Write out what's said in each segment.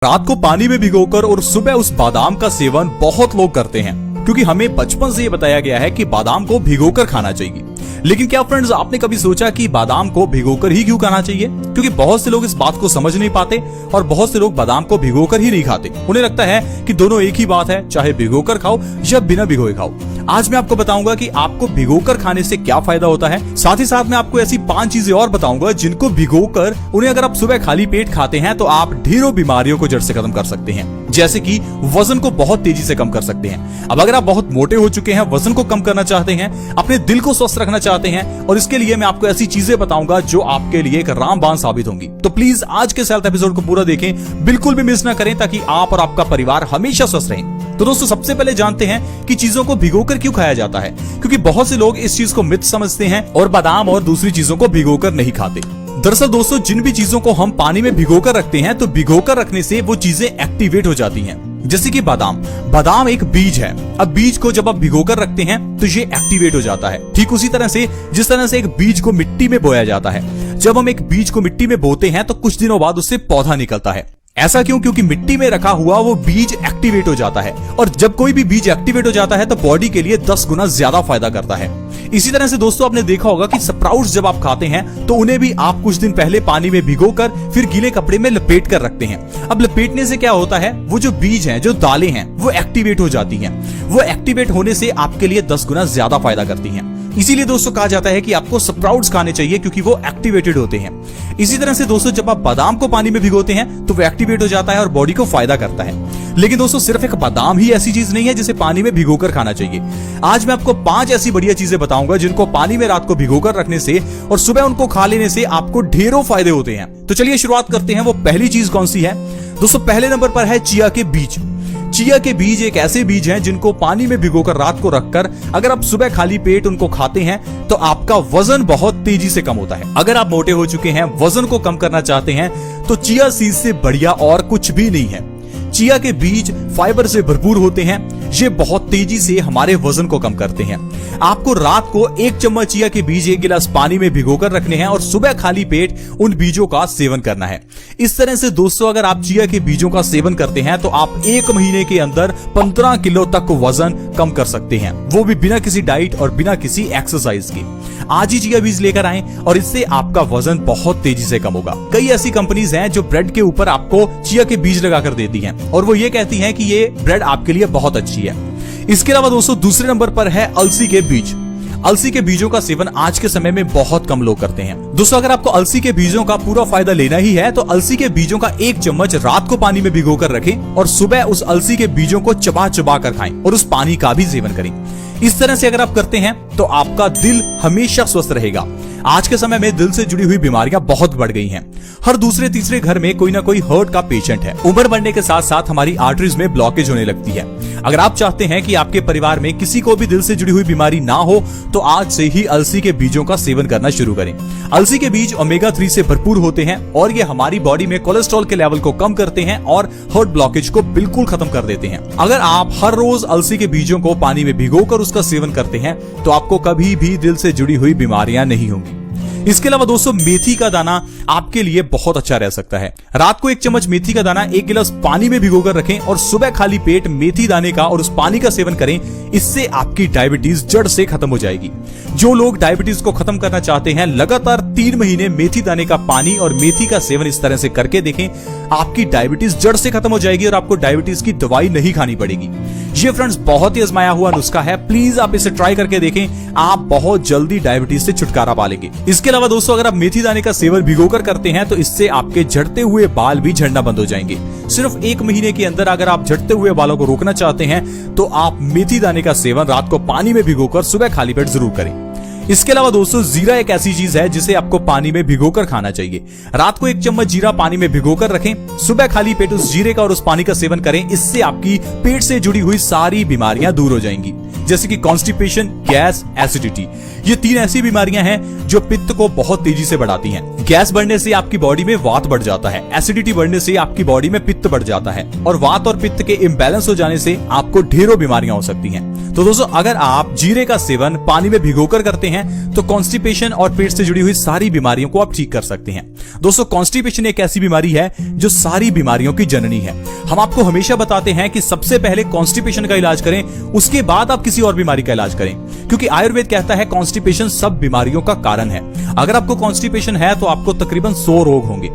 रात को पानी में भिगोकर और सुबह उस बादाम का सेवन बहुत लोग करते हैं, क्योंकि हमें बचपन से ये बताया गया है कि बादाम को भिगोकर खाना चाहिए। लेकिन क्या फ्रेंड्स, आपने कभी सोचा कि बादाम को भिगोकर ही क्यों खाना चाहिए? क्योंकि बहुत से लोग इस बात को समझ नहीं पाते और बहुत से लोग बादाम को भिगोकर ही नहीं खाते। उन्हें लगता है कि दोनों एक ही बात है, चाहे भिगोकर खाओ या बिना भिगोए खाओ। आज मैं आपको बताऊंगा कि आपको भिगोकर खाने से क्या फायदा होता है। साथ ही साथ मैं आपको ऐसी 5 चीजें और बताऊंगा जिनको भिगोकर उन्हें अगर आप सुबह खाली पेट खाते हैं तो आप ढेरों बीमारियों को जड़ से खत्म कर सकते हैं। जैसे कि वजन को बहुत तेजी से कम कर सकते हैं। अब अगर आप बहुत मोटे हो चुके हैं, वजन को कम करना चाहते हैं, अपने दिल को स्वस्थ रखना चाहते हैं, और इसके लिए मैं आपको ऐसी चीजें बताऊंगा जो आपके लिए एक रामबाण साबित होंगी। तो प्लीज आज के हेल्थ एपिसोड को पूरा देखें, बिल्कुल भी मिस ना करें, ताकि आप और आपका परिवार हमेशा स्वस्थ रहें। तो दोस्तों, सबसे पहले जानते हैं कि चीजों को भिगोकर क्यों खाया जाता है। क्योंकि बहुत से लोग इस चीज को मिथ समझते हैं और बादाम और दूसरी चीजों को भिगोकर नहीं खाते। दरअसल दोस्तों, जिन भी चीजों को हम पानी में भिगोकर रखते हैं तो भिगोकर रखने से वो चीजें एक्टिवेट हो जाती हैं। जैसे कि बादाम एक बीज है। अब बीज को जब आप भिगोकर रखते हैं तो ये एक्टिवेट हो जाता है। ठीक उसी तरह से जिस तरह से एक बीज को मिट्टी में बोया जाता है। जब हम एक बीज को मिट्टी में बोते हैं तो कुछ दिनों बाद उससे पौधा निकलता है। ऐसा क्यों? क्योंकि मिट्टी में रखा हुआ वो बीज एक्टिवेट हो जाता है, और जब कोई भी बीज एक्टिवेट हो जाता है तो बॉडी के लिए 10 गुना ज्यादा फायदा करता है। इसी तरह से दोस्तों, आपने देखा होगा कि स्प्राउट्स जब आप खाते हैं तो उन्हें भी आप कुछ दिन पहले पानी में भिगोकर फिर गीले कपड़े में लपेट कर रखते हैं। अब लपेटने से क्या होता है, वो जो बीज हैं, जो दालें हैं, वो एक्टिवेट हो जाती हैं। वो एक्टिवेट होने से आपके लिए 10 गुना ज्यादा फायदा करती हैं। इसीलिए दोस्तों कहा जाता है कि आपको स्प्राउट्स खाने चाहिए, क्योंकि वो एक्टिवेटेड होते हैं। इसी तरह से दोस्तों, जब आप बादाम को पानी में भिगोते हैं तो वो एक्टिवेट हो जाता है और बॉडी को फायदा करता है। लेकिन दोस्तों, सिर्फ एक बादाम ही ऐसी चीज नहीं है जिसे पानी में भिगोकर खाना चाहिए। आज मैं आपको 5 ऐसी बढ़िया चीजें बताऊंगा जिनको पानी में रात को भिगोकर रखने से और सुबह उनको खा लेने से आपको ढेरों फायदे होते हैं। तो चलिए शुरुआत करते हैं। वो पहली चीज कौन सी है दोस्तों? पहले नंबर पर है चिया के बीज। चिया के बीज एक ऐसे बीज हैं जिनको पानी में भिगोकर रात को रखकर अगर आप सुबह खाली पेट उनको खाते हैं तो आपका वजन बहुत तेजी से कम होता है। अगर आप मोटे हो चुके हैं, वजन को कम करना चाहते हैं, तो चिया सीड से बढ़िया और कुछ भी नहीं है। चिया के बीज फाइबर से भरपूर होते हैं। ये बहुत तेजी से हमारे वजन को कम करते हैं। आपको रात को 1 चम्मच चिया के बीज 1 गिलास पानी में भिगोकर रखने हैं और सुबह खाली पेट उन बीजों का सेवन करना है। इस तरह से दोस्तों, अगर आप चिया के बीजों का सेवन करते हैं तो आप 1 महीने के अंदर 15 किलो तक वजन कम कर सकते हैं, वो भी बिना किसी डाइट और बिना किसी एक्सरसाइज के। आज ही चिया बीज लेकर आएं और इससे आपका वजन बहुत तेजी से कम होगा। कई ऐसी कंपनीज हैं जो ब्रेड के ऊपर आपको चिया के बीज लगाकर देती हैं और वो ये कहती हैं कि ये ब्रेड आपके लिए बहुत अच्छी है। इसके अलावा दोस्तों, दूसरे नंबर पर है अलसी के बीज। अलसी के बीजों का सेवन आज के समय में बहुत कम लोग करते हैं। दोस्तों, अगर आपको अलसी के बीजों का पूरा फायदा लेना ही है तो अलसी के बीजों का 1 चम्मच रात को पानी में भिगोकर रखें और सुबह उस अलसी के बीजों को चबा चबा कर खाएं और उस पानी का भी सेवन करें। इस तरह से अगर आप करते हैं तो आपका दिल हमेशा स्वस्थ रहेगा। आज के समय में दिल से जुड़ी हुई बीमारियां बहुत बढ़ गई हैं। हर दूसरे तीसरे घर में कोई ना कोई हार्ट का पेशेंट है। उम्र बढ़ने के साथ साथ हमारी आर्टरीज में ब्लॉकेज होने लगती है। अगर आप चाहते हैं कि आपके परिवार में किसी को भी दिल से जुड़ी हुई बीमारी ना हो तो आज से ही अलसी के बीजों का सेवन करना शुरू करें। अलसी के बीज ओमेगा 3 से भरपूर होते हैं और ये हमारी बॉडी में कोलेस्ट्रॉल के लेवल को कम करते हैं और हार्ट ब्लॉकेज को बिल्कुल खत्म कर देते हैं। अगर आप हर रोज अलसी के बीजों को पानी में भिगोकर उसका सेवन करते हैं तो आपको कभी भी दिल से जुड़ी हुई बीमारियां नहीं होंगी। इसके अलावा दोस्तों, मेथी का दाना आपके लिए बहुत अच्छा रह सकता है। रात को 1 चम्मच मेथी का दाना 1 गिलास पानी में भिगोकर रखें और सुबह खाली पेट मेथी दाने का और उस पानी का सेवन करें। इससे आपकी डायबिटीज जड़ से खत्म हो जाएगी। जो लोग डायबिटीज को खत्म करना चाहते हैं, लगातार 3 महीने मेथी दाने का पानी और मेथी का सेवन इस तरह से करके देखें, आपकी डायबिटीज जड़ से खत्म हो जाएगी और आपको डायबिटीज की दवाई नहीं खानी पड़ेगी। ये फ्रेंड्स बहुत ही आजमाया हुआ नुस्खा है। प्लीज आप इसे ट्राई करके देखें, आप बहुत जल्दी डायबिटीज से छुटकारा पा लेंगे। इसके अलावा दोस्तों, अगर आप मेथी दाने का सेवन भिगोकर करते हैं तो इससे आपके झड़ते हुए बाल भी झड़ना बंद हो जाएंगे। सिर्फ 1 महीने के अंदर अगर आप झड़ते हुए बालों को रोकना चाहते हैं तो आप मेथी दाने का सेवन रात को पानी में भिगोकर सुबह खाली पेट जरूर करें। इसके अलावा दोस्तों, जीरा एक ऐसी चीज है जिसे आपको पानी में भिगोकर खाना चाहिए। रात को 1 चम्मच जीरा पानी में भिगोकर रखें, सुबह खाली पेट उस जीरे का और उस पानी का सेवन करें। इससे आपकी पेट से जुड़ी हुई सारी बीमारियां दूर हो जाएंगी। जैसे कि कॉन्स्टिपेशन, गैस, एसिडिटी। ये 3 ऐसी बीमारियां हैं जो पित्त को बहुत तेजी से बढ़ाती हैं। गैस बढ़ने से आपकी बॉडी में वात बढ़ जाता है, एसिडिटी बढ़ने से आपकी बॉडी में पित्त बढ़ जाता है, और वात और पित्त के इम्बैलेंस हो जाने से आपको ढेरों बीमारियां हो सकती हैं। तो दोस्तों, अगर आप जीरे का सेवन पानी में भिगोकर करते हैं तो कॉन्स्टिपेशन और पेट से जुड़ी हुई सारी बीमारियों को आप ठीक कर सकते हैं। दोस्तों, कॉन्स्टिपेशन एक ऐसी बीमारी है जो सारी बीमारियों की जननी है। हम आपको हमेशा बताते हैं कि सबसे पहले कॉन्स्टिपेशन का इलाज करें, उसके बाद आप किसी और बीमारी का इलाज करें, क्योंकि आयुर्वेद कहता है कॉन्स्टिपेशन सब बीमारियों का कारण है। अगर आपको कॉन्स्टिपेशन है तो आपको तकरीबन 100 रोग होंगे।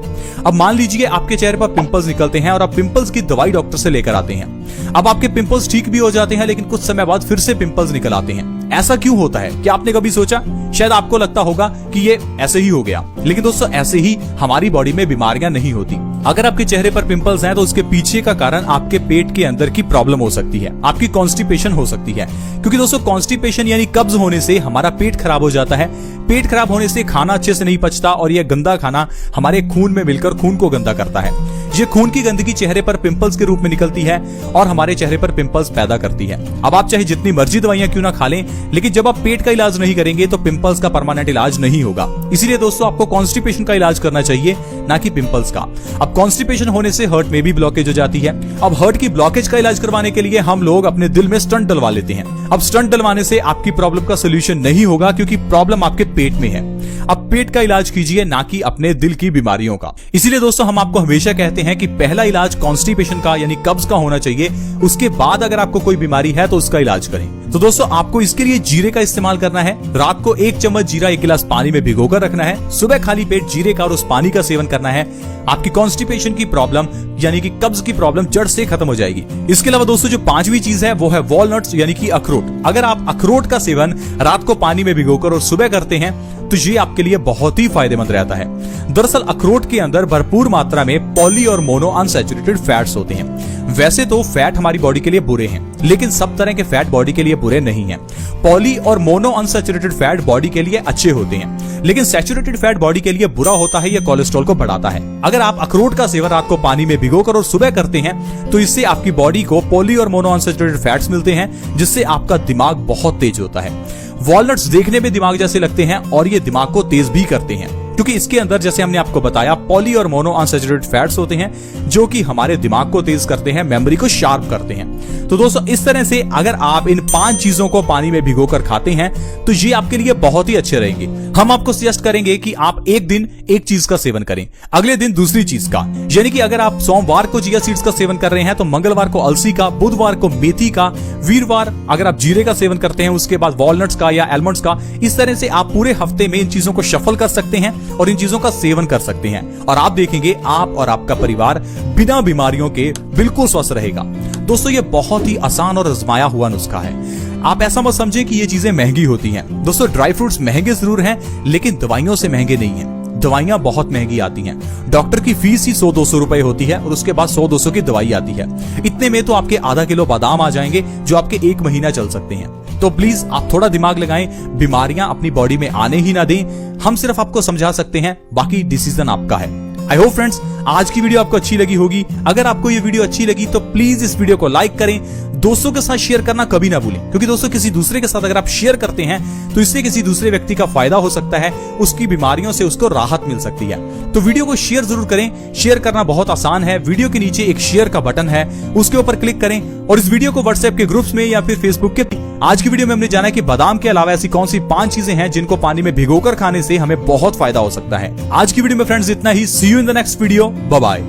अब मान लीजिए आपके चेहरे पर पिंपल्स निकलते हैं और आप पिंपल्स की दवाई डॉक्टर से लेकर आते हैं। अब आपके पिंपल्स ठीक भी हो जाते हैं, लेकिन कुछ समय बाद फिर से पिंपल्स निकल आते हैं। ऐसा क्यों होता है? क्या आपने कभी सोचा? शायद आपको लगता होगा कि ये ऐसे ही हो गया, लेकिन दोस्तों ऐसे ही हमारी बॉडी में बीमारियां नहीं होती। अगर आपके चेहरे पर पिंपल्स हैं तो उसके पीछे का कारण आपके पेट के अंदर की प्रॉब्लम हो सकती है, आपकी कॉन्स्टिपेशन हो सकती है। क्योंकि दोस्तों कॉन्स्टिपेशन यानी कब्ज होने से हमारा पेट खराब हो जाता है। पेट खराब होने से खाना अच्छे से नहीं पचता और यह गंदा खाना हमारे खून में मिलकर खून को गंदा करता है। ये खून की गंदगी चेहरे पर पिंपल्स के रूप में निकलती है और हमारे चेहरे पर पिंपल्स पैदा करती है। अब आप चाहे जितनी मर्जी दवाइयां क्यों ना खा लें, लेकिन जब आप पेट का इलाज नहीं करेंगे तो पिंपल्स का परमानेंट इलाज नहीं होगा। इसीलिए दोस्तों आपको कॉन्स्टिपेशन का इलाज करना चाहिए, ना कि पिंपल्स का। अब कॉन्स्टिपेशन होने से हार्ट में भी ब्लॉकेज हो जाती है। अब हार्ट की ब्लॉकेज का इलाज करवाने के लिए हम लोग अपने दिल में स्टंट डलवा लेते हैं। अब स्टंट डलवाने से आपकी प्रॉब्लम का सोल्यूशन नहीं होगा, क्योंकि प्रॉब्लम आपके पेट में है। अब पेट का इलाज कीजिए, ना कि अपने दिल की बीमारियों का। इसीलिए दोस्तों हम आपको हमेशा कहते हैं कि पहला इलाज कॉन्स्टिपेशन का यानी कब्ज का होना चाहिए, उसके बाद अगर आपको कोई बीमारी है तो उसका इलाज करें। तो दोस्तों आपको इसके लिए जीरे का इस्तेमाल करना है। रात को 1 चम्मच जीरा 1 गिलास पानी में भिगोकर रखना है। सुबह खाली पेट जीरे का और उस पानी का सेवन करना है। आपकी कॉन्स्टिपेशन की प्रॉब्लम यानी कि कब्ज की प्रॉब्लम जड़ से खत्म हो जाएगी। इसके अलावा दोस्तों जो 5वीं चीज है वो है वॉलनट्स यानी कि अखरोट। अगर आप अखरोट का सेवन रात को पानी में भिगोकर और सुबह करते हैं तो ये आपके लिए बहुत ही फायदेमंद रहता है। दरअसल अखरोट के अंदर भरपूर मात्रा में पॉली और मोनो अनसैचुरेटेड फैट्स होते हैं। वैसे तो फैट हमारी बॉडी के लिए बुरे हैं, लेकिन सब तरह के फैट बॉडी के लिए बुरे नहीं हैं। पॉली और मोनो अनसैचुरेटेड फैट बॉडी के लिए अच्छे होते हैं, लेकिन सैचुरेटेड फैट बॉडी के लिए बुरा होता है, यह कोलेस्ट्रॉल को बढ़ाता है। अगर आप अखरोट का सेवन रात को पानी में भिगोकर और सुबह करते हैं तो इससे आपकी बॉडी को पॉली और मोनो अनसैचुरेटेड फैट्स मिलते हैं, जिससे आपका दिमाग बहुत तेज होता है। वॉलनट्स देखने में दिमाग जैसे लगते हैं और ये दिमाग को तेज भी करते हैं, क्योंकि इसके अंदर जैसे हमने आपको बताया पॉली और मोनो अनसैचुरेटेड फैट्स होते हैं, जो कि हमारे दिमाग को तेज करते हैं, मेमोरी को शार्प करते हैं। तो दोस्तों इस तरह से अगर आप इन 5 चीजों को पानी में भिगोकर खाते हैं तो ये आपके लिए बहुत ही अच्छे रहेंगे। हम आपको सजेस्ट करेंगे कि आप एक दिन एक चीज का सेवन करें, अगले दिन दूसरी चीज का। यानी कि अगर आप सोमवार को चिया सीड्स का सेवन कर रहे हैं तो मंगलवार को अलसी का, बुधवार को मेथी का, वीरवार अगर आप जीरे का सेवन करते हैं उसके बाद वॉलनट्स का या एलमंड्स का। इस तरह से आप पूरे हफ्ते में इन चीजों को शफल कर सकते हैं और इन चीजों का सेवन कर सकते हैं, और आप देखेंगे आप और आपका परिवार बिना बीमारियों के बिल्कुल स्वस्थ रहेगा। दोस्तों ये बहुत ही आसान और आजमाया हुआ नुस्खा है। आप ऐसा मत समझे कि ये चीजें महंगी होती हैं। दोस्तों ड्राई फ्रूट्स महंगे जरूर हैं, लेकिन दवाइयों से महंगे नहीं हैं। दवाइयां बहुत महंगी आती हैं। डॉक्टर की फीस ही 100-200 रुपए होती है और उसके बाद 100-200 की दवाई आती है। इतने में तो आपके आधा किलो बादाम आ जाएंगे जो आपके 1 महीना चल सकते हैं। तो प्लीज आप थोड़ा दिमाग लगाएं, बीमारियां अपनी बॉडी में आने ही ना दें। हम सिर्फ आपको समझा सकते हैं, बाकी डिसीजन आपका है। आई होप फ्रेंड्स आज की वीडियो आपको अच्छी लगी होगी। अगर आपको ये वीडियो अच्छी लगी तो प्लीज इस वीडियो को लाइक करें, दोस्तों के साथ शेयर करना कभी ना भूलें, क्योंकि दोस्तों किसी दूसरे के साथ अगर आप शेयर करते हैं तो इससे किसी दूसरे व्यक्ति का फायदा हो सकता है, उसकी बीमारियों से उसको राहत मिल सकती है। तो वीडियो को शेयर जरूर करें। शेयर करना बहुत आसान है। वीडियो के नीचे एक शेयर का बटन है, उसके ऊपर क्लिक करें और इस वीडियो को व्हाट्सएप के ग्रुप्स में या फिर फेसबुक के। आज की वीडियो में हमने जाना कि बादाम के अलावा ऐसी कौन सी 5 चीजें हैं जिनको पानी में भिगोकर खाने से हमें बहुत फायदा हो सकता है। आज की वीडियो में फ्रेंड्स इतना ही। See you in the next video. Bye bye.